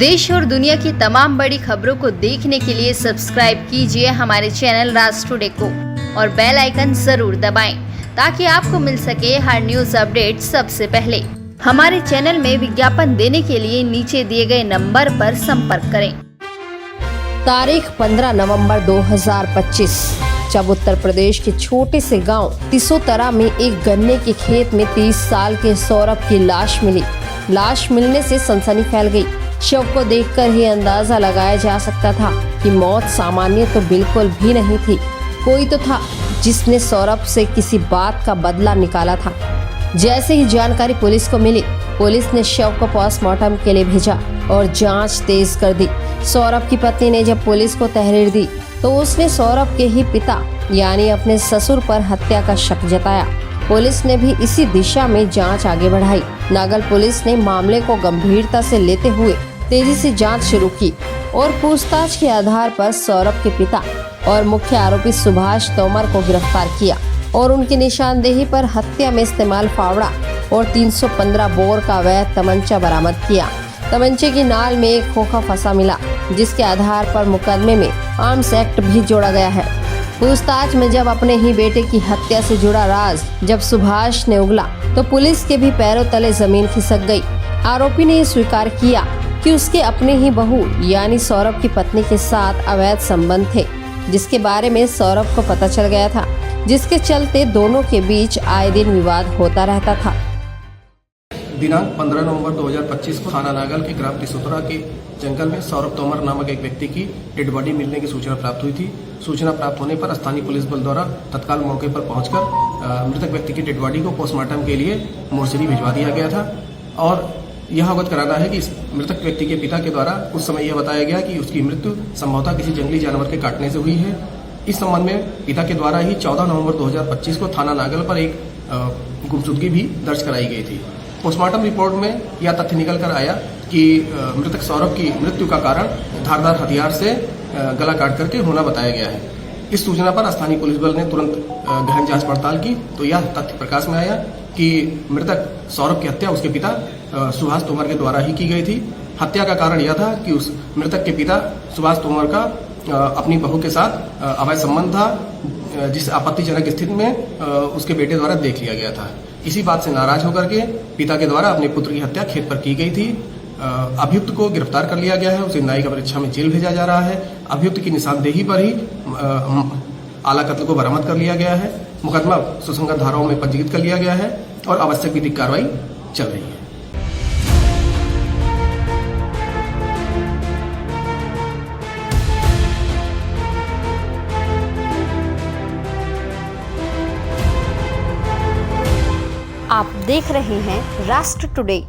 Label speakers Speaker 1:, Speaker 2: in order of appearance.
Speaker 1: देश और दुनिया की तमाम बड़ी खबरों को देखने के लिए सब्सक्राइब कीजिए हमारे चैनल राज टुडे को और बेल आइकन जरूर दबाएं ताकि आपको मिल सके हर न्यूज अपडेट सबसे पहले। हमारे चैनल में विज्ञापन देने के लिए नीचे दिए गए नंबर पर संपर्क करें।
Speaker 2: तारीख 15 नवंबर 2025 जब उत्तर प्रदेश के छोटे से गांव तिसोतरा में एक गन्ने के खेत में 30 साल के सौरभ की लाश मिली। लाश मिलने से सनसनी फैल गई। शव को देखकर ही अंदाजा लगाया जा सकता था कि मौत सामान्य तो बिल्कुल भी नहीं थी। कोई तो था जिसने सौरभ से किसी बात का बदला निकाला था। जैसे ही जानकारी पुलिस को मिली, पुलिस ने शव को पोस्टमार्टम के लिए भेजा और जांच तेज कर दी। सौरभ की पत्नी ने जब पुलिस को तहरीर दी तो उसने सौरभ के ही पिता यानी अपने ससुर पर हत्या का शक जताया। पुलिस ने भी इसी दिशा में जांच आगे बढ़ाई। नागल पुलिस ने मामले को गंभीरता से लेते हुए तेजी से जांच शुरू की और पूछताछ के आधार पर सौरभ के पिता और मुख्य आरोपी सुभाष तोमर को गिरफ्तार किया और उनकी निशानदेही पर हत्या में इस्तेमाल फावड़ा और 315 बोर का अवैध तमंचा बरामद किया। तमंचे की नाल में एक खोखा फंसा मिला, जिसके आधार पर मुकदमे में आर्म्स एक्ट भी जोड़ा गया है। पूछताछ में जब अपने ही बेटे की हत्या से जुड़ा राज जब सुभाष ने उगला तो पुलिस के भी पैरों तले जमीन खिसक गई। आरोपी ने स्वीकार किया कि उसके अपने ही बहू यानी सौरभ की पत्नी के साथ अवैध संबंध थे, जिसके बारे में सौरभ को पता चल गया था, जिसके चलते दोनों के बीच आए दिन विवाद होता रहता था।
Speaker 3: दिनांक 15 नवंबर 2025 को थाना नागल के ग्राम तिसोतरा के जंगल में सौरभ तोमर नामक एक व्यक्ति की डेड बॉडी मिलने की सूचना प्राप्त हुई थी। सूचना प्राप्त होने पर स्थानीय पुलिस बल द्वारा तत्काल मौके पर पहुंचकर मृतक व्यक्ति की डेड बॉडी को पोस्टमार्टम के लिए मोर्चरी भिजवा दिया गया था। और यह अवगत कराना है कि इस मृतक व्यक्ति के पिता के द्वारा उस समय यह बताया गया कि उसकी मृत्यु संभवतः किसी जंगली जानवर के काटने से हुई है। इस संबंध में पिता के द्वारा ही 14 नवंबर 2025 को थाना नागल पर एक गुमशुदगी भी दर्ज कराई गई थी। पोस्टमार्टम रिपोर्ट में यह तथ्य निकल कर आया कि मृतक सौरभ की मृत्यु का कारण धारदार हथियार से गला काट करके होना बताया गया है। इस सूचना पर स्थानीय पुलिस बल ने तुरंत गहन जांच पड़ताल की तो यह तथ्य प्रकाश में आया कि मृतक सौरभ की हत्या उसके पिता सुभाष तोमर के द्वारा ही की गई थी। हत्या का कारण यह था कि उस मृतक के पिता सुभाष तोमर का अपनी बहू के साथ अवैध संबंध था, जिस आपत्तिजनक स्थिति में उसके बेटे द्वारा देख लिया गया था। इसी बात से नाराज होकर के पिता के द्वारा अपने पुत्र की हत्या खेत पर की गई थी। अभियुक्त को गिरफ्तार कर लिया गया है, उसे न्यायिक परीक्षा में जेल भेजा जा रहा है। अभियुक्त की निशानदेही पर ही आला कत्ल को बरामद कर लिया गया है। मुकदमा सुसंगत धाराओं में पंजीकृत कर लिया गया है और आवश्यक विधिक कार्रवाई चल रही है।
Speaker 2: आप देख रहे हैं राष्ट्र टुडे।